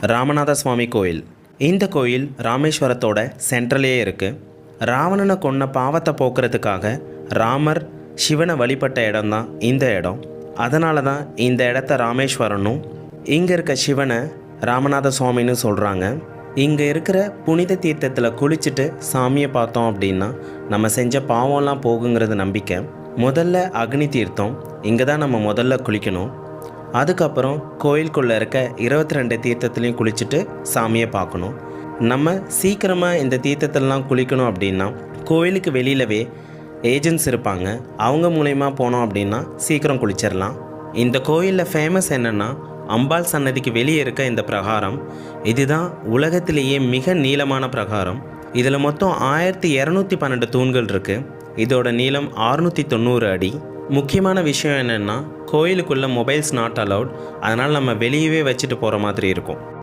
ராமநாத சுவாமி கோயில். இந்த கோயில் ராமேஸ்வரத்தோட சென்ட்ரலே இருக்குது. ராவணனை கொன்ன பாவத்தை போக்குறதுக்காக ராமர் சிவனை வழிபட்ட இடம் தான் இந்த இடம். அதனால தான் இந்த இடத்த ராமேஸ்வரனும் இங்கே இருக்க சிவனை ராமநாத சுவாமின்னு சொல்கிறாங்க. இங்கே இருக்கிற புனித தீர்த்தத்தில் குளிச்சுட்டு சாமியை பார்த்தோம் அப்படின்னா நம்ம செஞ்ச பாவம்லாம் போகுங்கிறது நம்பிக்கை. முதல்ல அக்னி தீர்த்தம், இங்கே தான் நம்ம முதல்ல குளிக்கணும். அதுக்கப்புறம் கோயிலுக்குள்ளே இருக்க 22 தீர்த்தத்துலேயும் குளிச்சுட்டு சாமியை பார்க்கணும். நம்ம சீக்கிரமாக இந்த தீர்த்தத்திலலாம் குளிக்கணும் அப்படின்னா கோயிலுக்கு வெளியிலவே ஏஜென்ட்ஸ் இருப்பாங்க. அவங்க மூலயமா போனோம் அப்படின்னா சீக்கிரம் குளிச்சிடலாம். இந்த கோயிலில் ஃபேமஸ் என்னென்னா அம்பாள் சன்னதிக்கு வெளியே இருக்க இந்த பிரகாரம். இதுதான் உலகத்திலேயே மிக நீளமான பிரகாரம். இதில் மொத்தம் 1212 தூண்கள் இருக்குது. இதோட நீளம் 690 அடி. முக்கியமான விஷயம் என்னென்னா கோயிலுக்குள்ளே மொபைல்ஸ் நாட் அலவுட். அதனால் நம்ம வெளியவே வச்சுட்டு போகிற மாதிரி இருக்கும்.